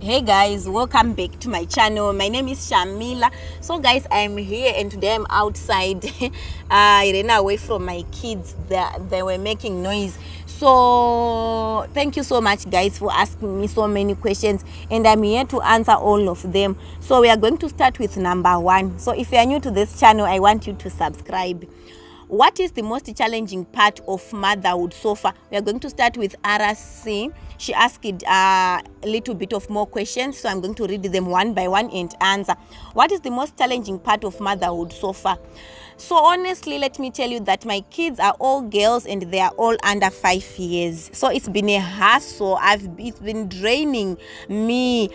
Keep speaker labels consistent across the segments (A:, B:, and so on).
A: Hey guys, welcome back to my channel. My name is Shamila. So guys, I'm here and today I'm outside. I ran away from my kids. They were making noise. So thank you so much guys for asking me so many questions, and I'm here to answer all of them. So we are going to start with number 1. So if you are new to this channel, I want you to subscribe. What is the most challenging part of motherhood so far? We are going to start with RC. She asked a little bit of more questions, so I'm going to read them one by one and answer. What is the most challenging part of motherhood so far? So honestly, let me tell you that my kids are all girls and they are all under 5 years. So it's been a hassle. It's been draining me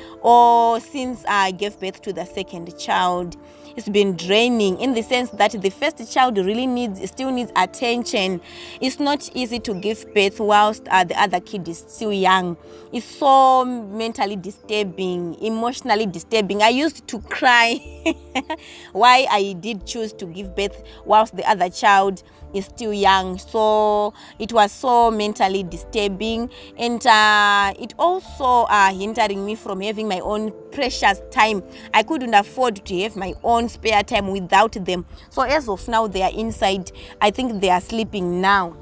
A: since I gave birth to the second child. It's been draining in the sense that the first child really still needs attention. It's not easy to give birth whilst the other kid is still young. It's so mentally disturbing, emotionally disturbing. I used to cry why I did choose to give birth whilst the other child is still young. So it was so mentally disturbing, and it also hindering me from having my own precious time. I couldn't afford to have my own spare time without them. So as of now, they are inside. I think they are sleeping now.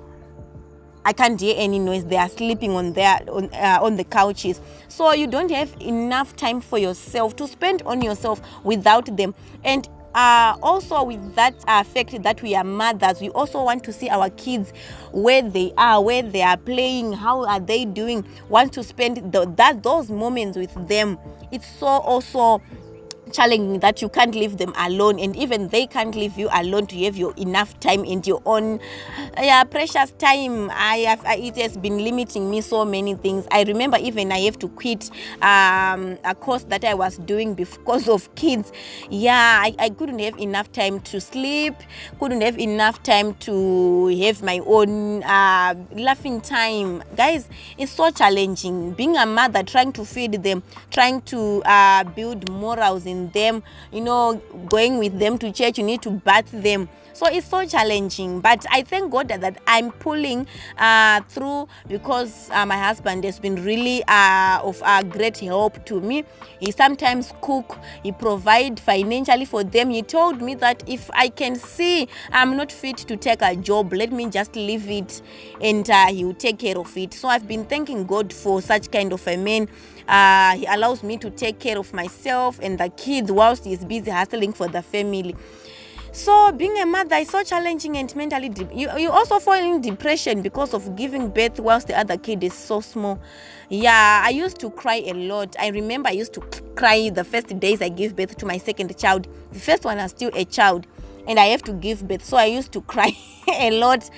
A: I can't hear any noise. They are sleeping on the couches. So you don't have enough time for yourself to spend on yourself without them. And also with that fact that we are mothers, we also want to see our kids where they are playing, how are they doing, want to spend those moments with them. It's so also challenging that you can't leave them alone, and even they can't leave you alone to have your enough time and your own precious time. It has been limiting me so many things. I remember even I have to quit a course that I was doing because of kids. I couldn't have enough time to sleep, couldn't have enough time to have my own laughing time. Guys, it's so challenging being a mother, trying to feed them, trying to build morals in them, going with them to church. You need to bath them. So it's so challenging, but I thank God that I'm pulling through, because my husband has been really of great help to me. He sometimes cook, he provide financially for them. He told me that if I can see I'm not fit to take a job, let me just leave it, and he will take care of it. So I've been thanking God for such kind of a man. He allows me to take care of myself and the kids whilst he's busy hustling for the family. So being a mother is so challenging and mentally you also fall in depression because of giving birth whilst the other kid is so small. I used to cry a lot. I remember I used to cry the first days I gave birth to my second child. The first one was still a child and I have to give birth, so I used to cry a lot.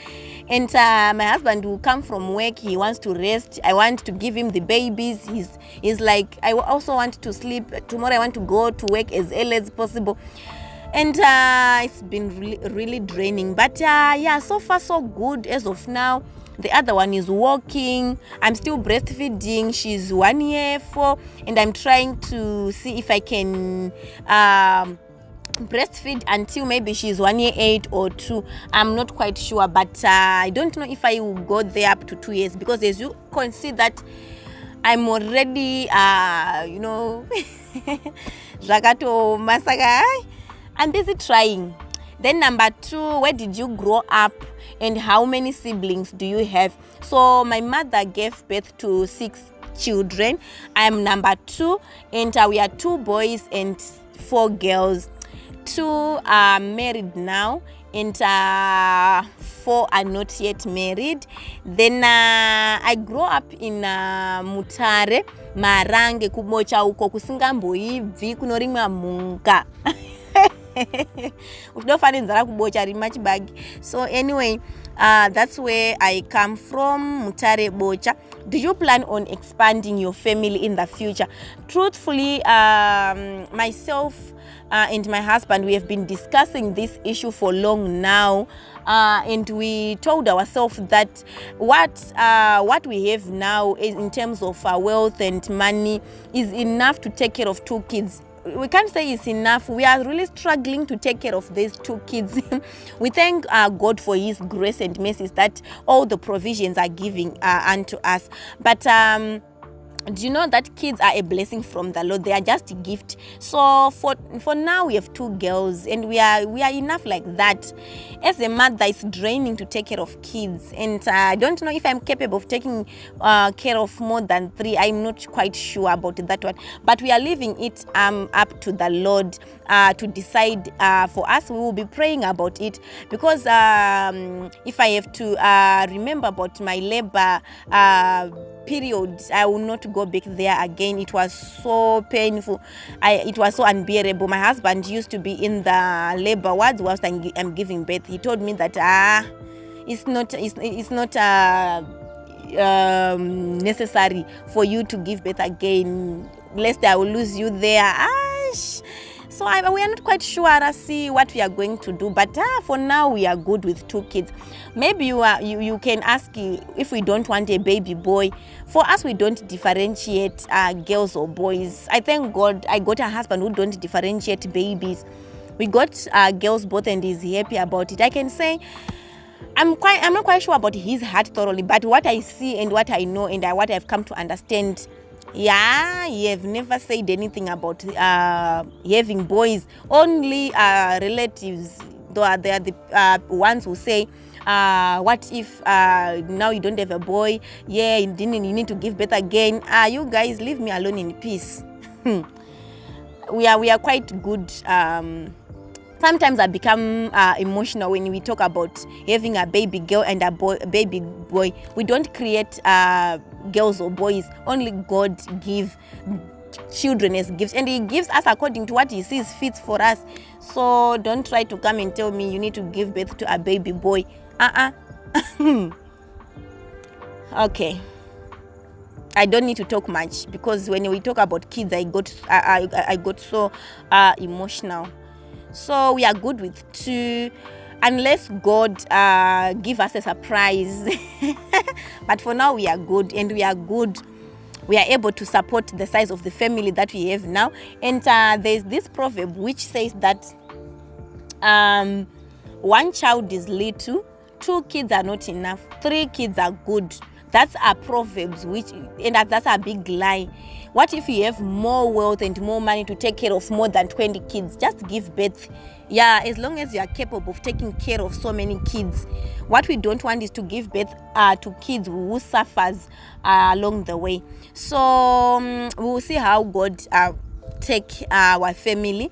A: And my husband will come from work, he wants to rest, I want to give him the babies. He's like, I also want to sleep, tomorrow I want to go to work as early as possible. And it's been really draining, but so far so good as of now. The other one is walking. I'm still breastfeeding. She's 1 year 4, and I'm trying to see if I can breastfeed until maybe she's 1 year 8 or 2. I'm not quite sure, but I don't know if I will go there up to 2 years, because as you can see that I'm already Zakato Masaka. I'm busy trying. Then number 2, where did you grow up and how many siblings do you have? So my mother gave birth to 6 children. I am number 2, and we are 2 boys and 4 girls. 2 are married now, and 4 are not yet married. Then I grew up in Mutare, Marange, kubocha uko kusingamboibvi kunorimwa munga. So anyway, that's where I come from, Mutare Bocha. Do you plan on expanding your family in the future? Truthfully, myself and my husband, we have been discussing this issue for long now, and we told ourselves that what we have now in terms of wealth and money is enough to take care of 2 kids. We can't say it's enough. We are really struggling to take care of these 2 kids. We thank God for his grace and mercies that all the provisions are giving unto us. But do you know that kids are a blessing from the Lord? They are just a gift. So for now we have 2 girls, and we are enough like that. As a mother, it's draining to take care of kids, and I don't know if I'm capable of taking care of more than 3. I'm not quite sure about that one, but we are leaving it up to the Lord to decide for us. We will be praying about it, because if I have to remember about my labor period, I will not go back there again. It was so painful. It was so unbearable. My husband used to be in the labor wards whilst I'm giving birth. He told me that it's not necessary for you to give birth again, lest I will lose you there. So we are not quite sure see what we are going to do, but for now we are good with 2 kids. Maybe you can ask if we don't want a baby boy. For us, we don't differentiate girls or boys. I thank God I got a husband who don't differentiate babies. We got girls both, and he's happy about it. I can say I'm not quite sure about his heart thoroughly, but what I see and what I know and what I've come to understand, he have never said anything about having boys. Only relatives, though they are the ones who say, what if now you don't have a boy? Yeah, you need to give birth again. You guys leave me alone in peace. We are quite good. Sometimes I become emotional when we talk about having a baby girl and a baby boy. We don't create girls or boys. Only God give children as gifts, and He gives us according to what He sees fit for us. So don't try to come and tell me you need to give birth to a baby boy. Okay. I don't need to talk much, because when we talk about kids, I got so emotional. So we are good with 2, unless God give us a surprise. But for now we are good, and we are good. We are able to support the size of the family that we have now. And there's this proverb which says that 1 child is little, 2 kids are not enough, 3 kids are good. That's a proverbs, and that's a big lie. What if you have more wealth and more money to take care of more than 20 kids? Just give birth. Yeah, as long as you are capable of taking care of so many kids. What we don't want is to give birth to kids who suffers along the way. So we will see how God take our family.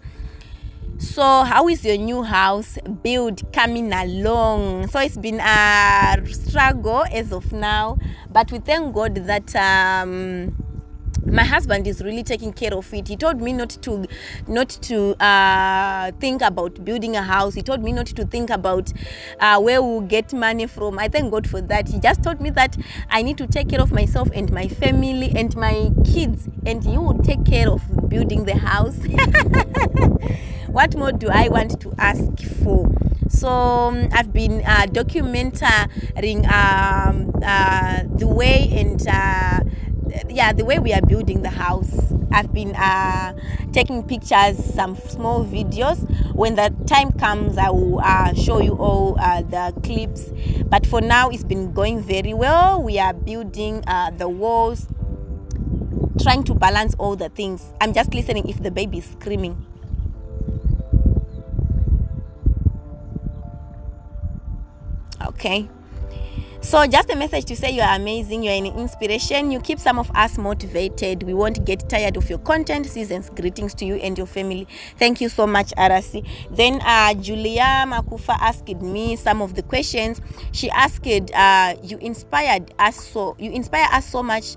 A: So how is your new house build coming along? So it's been a struggle as of now, but we thank God that my husband is really taking care of it. He told me not to think about building a house. He told me not to think about where we'll get money from. I thank God for that. He just told me that I need to take care of myself and my family and my kids, and you will take care of building the house. What more do I want to ask for? So I've been documenting the way and the way we are building the house. I've been taking pictures, some small videos. When the time comes, I will show you all the clips. But for now, it's been going very well. We are building the walls, trying to balance all the things. I'm just listening if the baby is screaming. Okay. So just a message to say you are amazing, you are an inspiration, you keep some of us motivated. We won't get tired of your content. Season's greetings to you and your family. Thank you so much, Arasi. Then Julia Makufa asked me some of the questions. She asked, you inspire us so much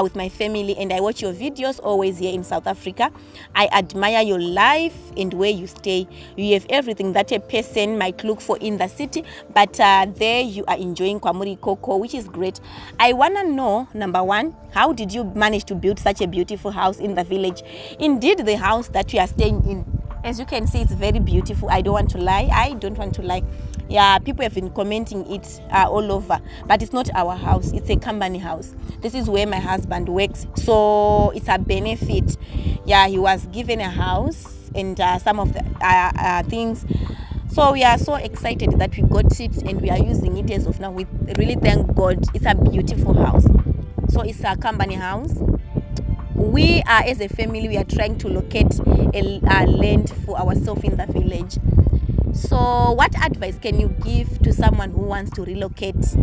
A: with my family, and I watch your videos always here in South Africa. I admire your life and where you stay. You have everything that a person might look for in the city, but there you are enjoying Kwamuri Coco, which is great. I want to know, number one, how did you manage to build such a beautiful house in the village? Indeed, the house that we are staying in, as you can see, it's very beautiful. I don't want to lie. Yeah, people have been commenting it all over, but it's not our house. It's a company house. This is where my husband works, so it's a benefit. Yeah, he was given a house and some of the things. So we are so excited that we got it and we are using it as of now. We really thank God. It's a beautiful house. So it's a company house. we are, as a family, we are trying to locate a land for ourselves in the village. So what advice can you give to someone who wants to relocate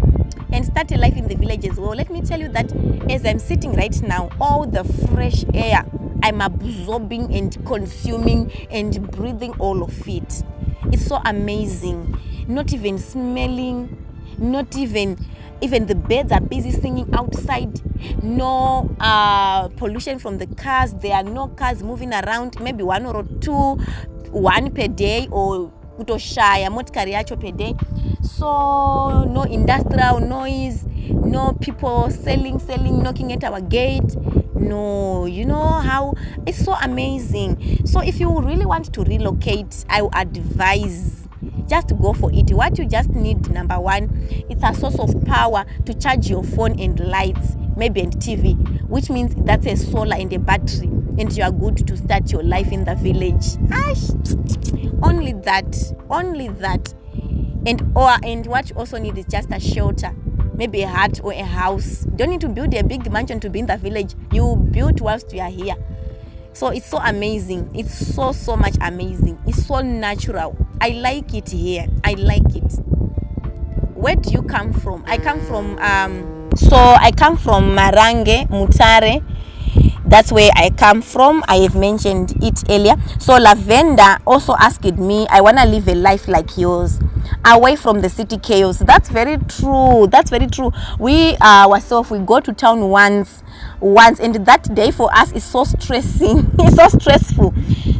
A: and start a life in the village as well? Let me tell you that as I'm sitting right now, all the fresh air I'm absorbing and consuming and breathing all of it. It's so amazing. Not even smelling, not even the birds are busy singing outside. No pollution from the cars. There are no cars moving around, maybe one or two, one per day, or kutoshaya motikari yacho per day. So no industrial noise, no people selling, knocking at our gate. No, you know how it's so amazing. So if you really want to relocate, I would advise just go for it. What you just need, number one, it's a source of power to charge your phone and lights, maybe, and TV, which means that's a solar and a battery, and you are good to start your life in the village. Only that. And what you also need is just a shelter, maybe a hut or a house. You don't need to build a big mansion to be in the village. You build whilst you are here. So it's so amazing. It's so much amazing. It's so natural. I like it here. I like it. Where do you come from? I come from Marange, Mutare. That's where I come from. I have mentioned it earlier. So Lavender also asked me, I want to live a life like yours, away from the city chaos. That's very true. We ourselves, we go to town once, and that day for us is so stressing. It's so stressful.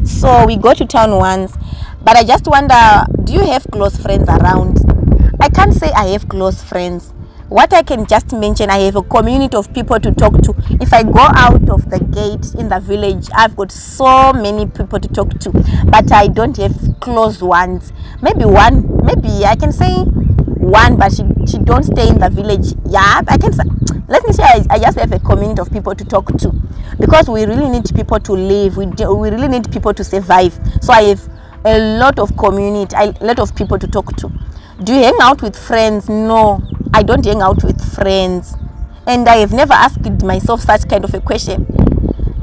A: So we go to town once. But I just wonder, do you have close friends around? I can't say I have close friends. What I can just mention, I have a community of people to talk to. If I go out of the gate in the village, I've got so many people to talk to, but I don't have close ones. Maybe I can say one, but she don't stay in the village. Yeah, I can say, let me say I just have a community of people to talk to, because we really need people to live. We really need people to survive. So I have a lot of community, a lot of people to talk to. Do you hang out with friends? No, I don't hang out with friends, and I have never asked myself such kind of a question.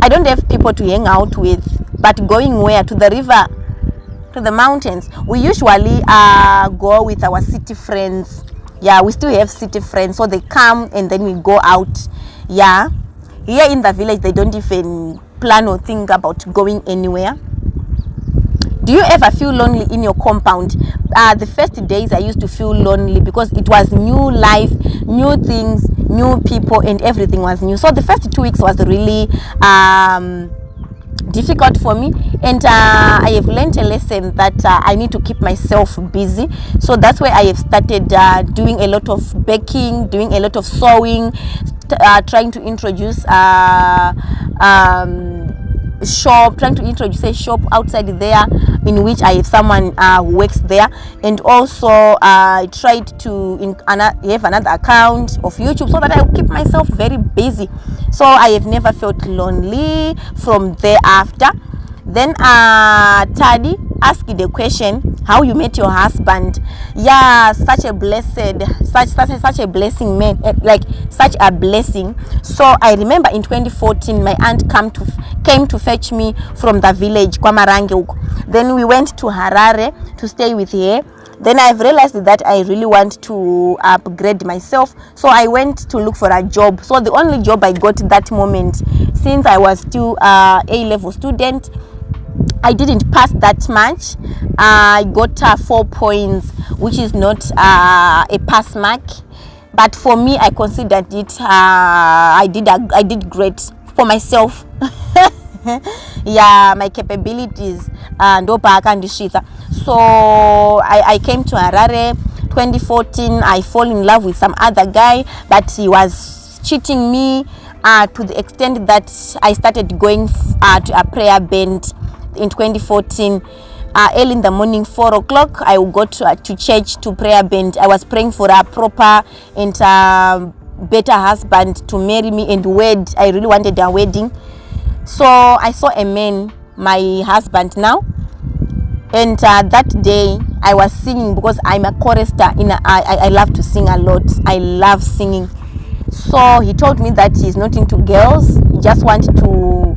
A: I don't have people to hang out with, but going where? To the river, to the mountains. We usually go with our city friends. Yeah, we still have city friends, so they come and then we go out. Yeah, here in the village they don't even plan or think about going anywhere. Do you ever feel lonely in your compound? The first days I used to feel lonely because it was new life, new things, new people, and everything was new. So the first 2 weeks was really difficult for me, and I have learned a lesson that I need to keep myself busy. So that's why I have started doing a lot of baking, doing a lot of sewing, trying to introduce trying to introduce a shop outside there, in which I have someone who works there, and also I tried to have another account of YouTube so that I will keep myself very busy. So I have never felt lonely from thereafter. Then Tadi asked the question, how you met your husband. Yeah, such a blessing man, like such a blessing. So I remember in 2014 my aunt came to fetch me from the village kwa Marange huko. Then we went to Harare to stay with her. Then I've realized that I really want to upgrade myself, so I went to look for a job. So the only job I got that moment, since I was still A-level student, I didn't pass that much. I got 4 points, which is not a pass mark, but for me I considered it I did great for myself. Yeah, my capabilities and so I came to Harare 2014. I fall in love with some other guy, but he was cheating me to the extent that I started going to a prayer band in 2014. Early in the morning, 4 o'clock, I would go to church, to prayer band. I was praying for a proper and better husband to marry me and wed. I really wanted a wedding. So I saw a man, my husband now, and that day I was singing because I'm a chorister. I love to sing a lot. I love singing. So he told me that he's not into girls. He just wants to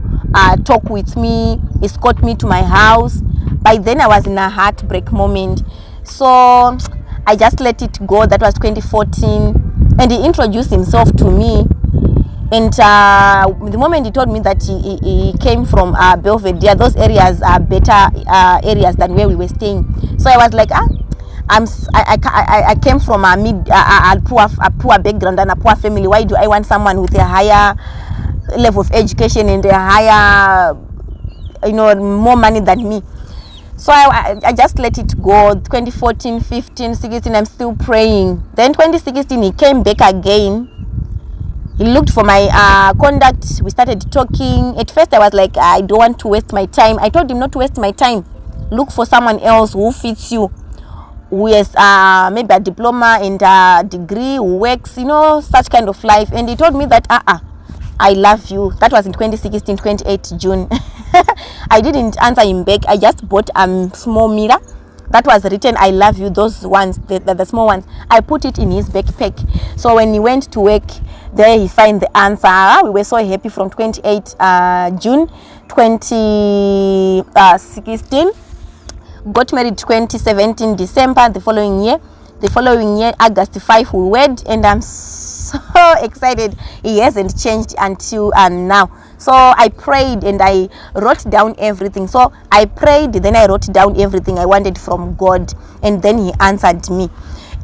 A: talk with me, escort me to my house. By then I was in a heartbreak moment, so I just let it go. That was 2014, and he introduced himself to me. And the moment he told me that he came from Belvedere, those areas are better areas than where we were staying. So I was like, I came from a poor background and a poor family. Why do I want someone with a higher level of education and a higher, more money than me? So I just let it go. 2014, 15, 16, I'm still praying. Then 2016, he came back again. He looked for my contact. We started talking. At first I was like, I don't want to waste my time. I told him not to waste my time. Look for someone else who fits you, who has maybe a diploma and a degree, who works, such kind of life. And he told me that I love you. That was in 2016, 28 June. I didn't answer him back. I just bought a small mirror that was written I love you, those ones, the small ones. I put it in his backpack. So when he went to work, there he find the answer. We were so happy from 28 June 2016. Got married 2017 December. The following year, August 5, we wed, and I'm so excited. He hasn't changed until now. So I prayed and I wrote down everything. So I prayed, then I wrote down everything I wanted from God, and then he answered me.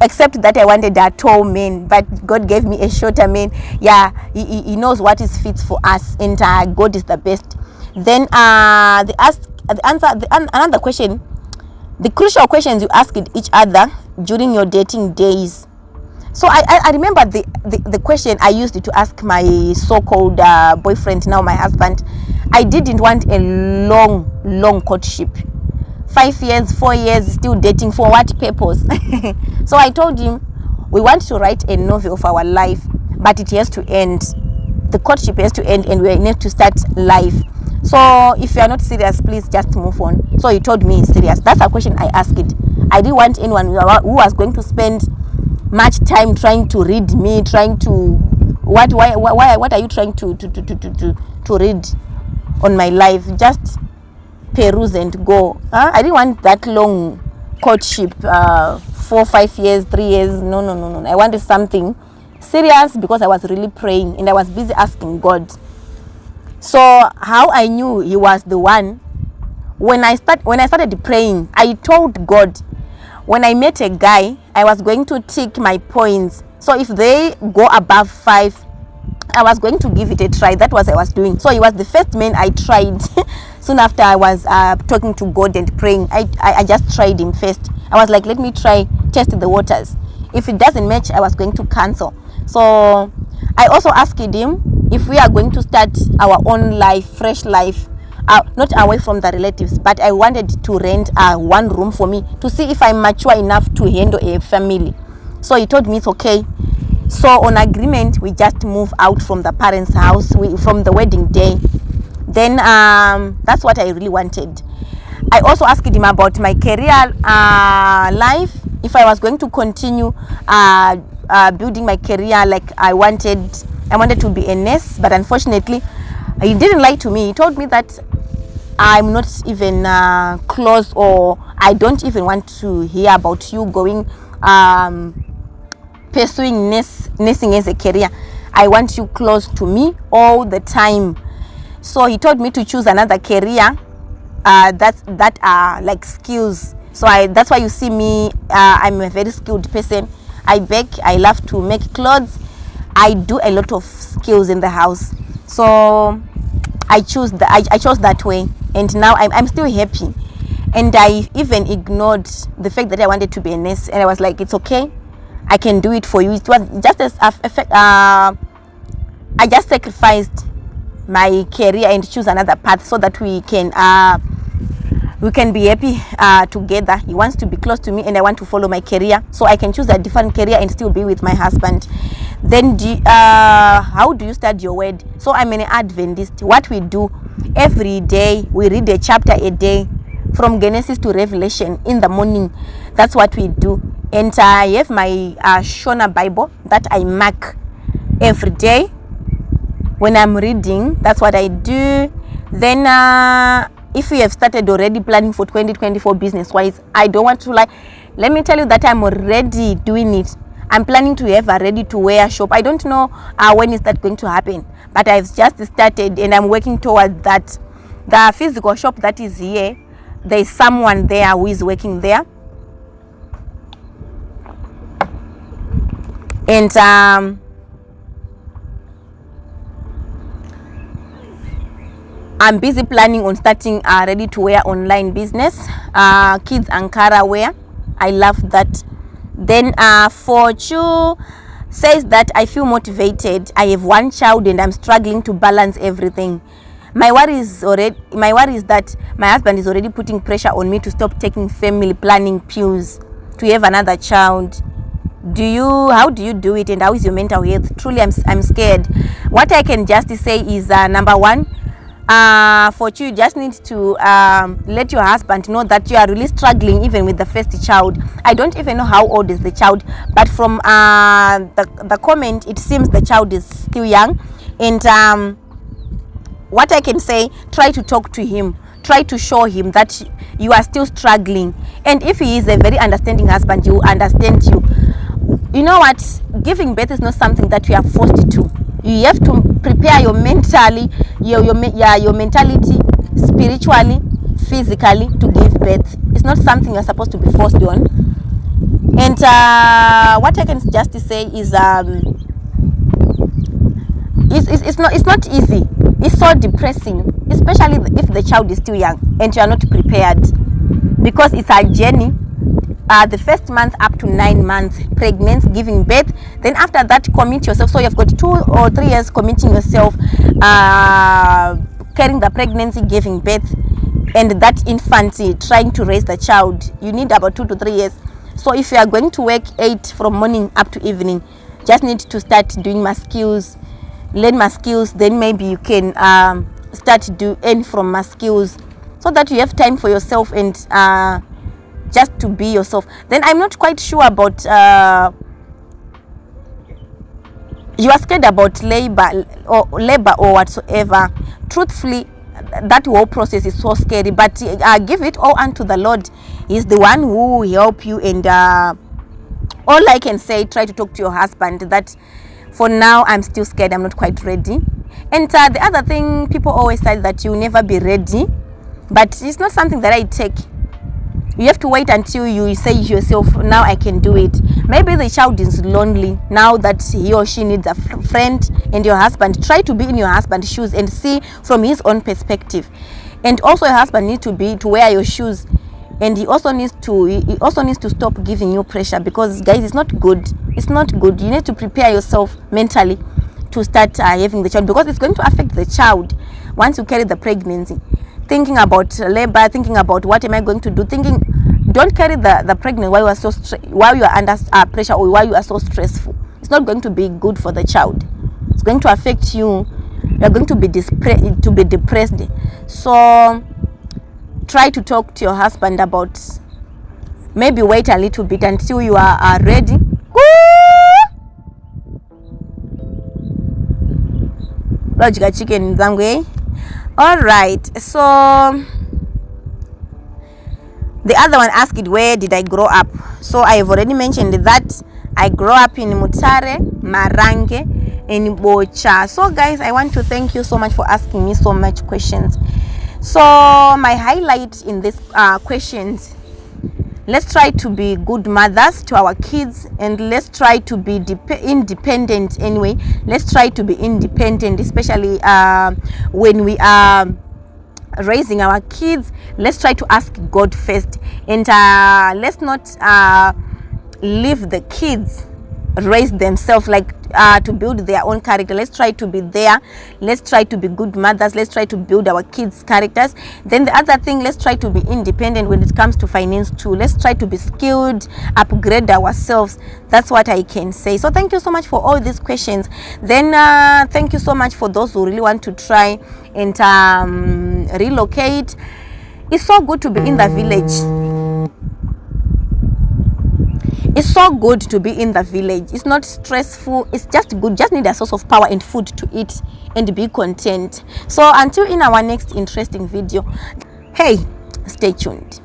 A: Except that I wanted a tall man, but God gave me a shorter man. Yeah, he knows what is fit for us, and God is the best. Then another question, the crucial questions you asked each other during your dating days. So I remember the question I used to ask my so-called boyfriend, now my husband. I didn't want a long courtship. 5 years, 4 years, still dating. For what purpose? So I told him, we want to write a novel of our life, but it has to end. The courtship has to end, and we need to start life. So if you are not serious, please just move on. So he told me he's serious. That's a question I asked it. I didn't want anyone who was going to spend much time trying to read me, trying to what are you trying to read on my life? Just peruse and go. I didn't want that long courtship, 4, 5 years, 3 years. No. I wanted something serious, because I was really praying and I was busy asking God. So how I knew he was the one, when I started praying, I told God, when I met a guy, I was going to tick my points. So if they go above 5, I was going to give it a try. That was what I was doing. So he was the first man I tried. Soon after I was talking to God and praying, I just tried him first. I was like, let me try, test the waters. If it doesn't match, I was going to cancel. So I also asked him if we are going to start our own life, fresh life, not away from the relatives, but I wanted to rent one room for me to see if I'm mature enough to handle a family. So he told me it's okay. So on agreement, we just move out from the parents' house from the wedding day. Then that's what I really wanted. I also asked him about my career life, if I was going to continue building my career like I wanted to be a nurse, but unfortunately he didn't lie to me. He told me that I'm not even close, or I don't even want to hear about you going pursuing nursing as a career. I want you close to me all the time. So he told me to choose another career that are like skills. So that's why you see me, I'm a very skilled person. I bake, I love to make clothes, I do a lot of skills in the house. So I chose that way, and now I'm still happy. And I even ignored the fact that I wanted to be a nurse, and I was like, it's okay, I can do it for you. It was just as I just sacrificed my career and choose another path so that we can be happy together. He wants to be close to me, and I want to follow my career, so I can choose a different career and still be with my husband. Then how do you study your word? So I'm an Adventist. What we do every day, we read a chapter a day from Genesis to Revelation in the morning. That's what we do. And I have my Shona Bible that I mark every day when I'm reading. That's what I do. Then if you have started already planning for 2024 business wise, I don't want to like, let me tell you that I'm already doing it. I'm planning to have a ready to wear shop. I don't know when is that going to happen, but I've just started and I'm working towards that. The physical shop that is here, there is someone there who is working there, and I'm busy planning on starting a ready to wear online business, kids Ankara wear. I love that. Then Fortune says that I feel motivated. I have one child and I'm struggling to balance everything. My worry is that my husband is already putting pressure on me to stop taking family planning pills to have another child. How do you do it, and how is your mental health? Truly, I'm scared. What I can just say is number one, for you just need to let your husband know that you are really struggling even with the first child. I don't even know how old is the child, but from the comment it seems the child is still young. And what I can say, try to talk to him, try to show him that you are still struggling, and if he is a very understanding husband, he will understand you. You know what, giving birth is not something that you are forced to. You have to prepare your mentality, spiritually, physically, to give birth. It's not something you're supposed to be forced on. And what I can just say is it's not easy. It's so depressing, especially if the child is still young and you are not prepared, because it's a journey. The first month up to 9 months pregnancy, giving birth. Then after that, commit yourself. So you've got 2 or 3 years committing yourself, carrying the pregnancy, giving birth, and that infancy, trying to raise the child. You need about 2 to 3 years. So if you are going to work 8 from morning up to evening, just need to start doing my skills, learn my skills. Then maybe you can start to earn from my skills, so that you have time for yourself and just to be yourself. Then I'm not quite sure about you are scared about labor or whatsoever. Truthfully, that whole process is so scary, but give it all unto the Lord. He's the one who will help you. And all I can say, try to talk to your husband that for now I'm still scared, I'm not quite ready. And the other thing, people always say that you'll never be ready, but it's not something that I take. You have to wait until you say to yourself, now I can do it. Maybe the child is lonely now that he or she needs a friend, and your husband, try to be in your husband's shoes and see from his own perspective. And also your husband needs to wear your shoes, and he also needs to stop giving you pressure, because guys, it's not good. It's not good. You need to prepare yourself mentally to start having the child, because it's going to affect the child once you carry the pregnancy. Thinking about labor, thinking about what am I going to do, don't carry the pregnancy while you are while you are under pressure, or while you are so stressful. It's not going to be good for the child. It's going to affect you. You are going to be depressed. So try to talk to your husband about, maybe wait a little bit until you are ready. Logical chicken zangwe. All right, so the other one asked, where did I grow up? So I have already mentioned that I grew up in Mutare, Marange, in Bocha. So guys, I want to thank you so much for asking me so much questions. So my highlight in these questions, let's try to be good mothers to our kids, and let's try to be independent anyway. Let's try to be independent, especially when we are raising our kids. Let's try to ask God first, and let's not leave the kids raise themselves, like to build their own character. Let's try to be there. Let's try to be good mothers. Let's try to build our kids' characters. Then the other thing, let's try to be independent when it comes to finance too. Let's try to be skilled, upgrade ourselves. That's what I can say. So thank you so much for all these questions. Then thank you so much for those who really want to try and relocate. It's so good to be in the village. It's so good to be in the village. It's not stressful. It's just good. Just need a source of power and food to eat and be content. So until in our next interesting video, hey, stay tuned.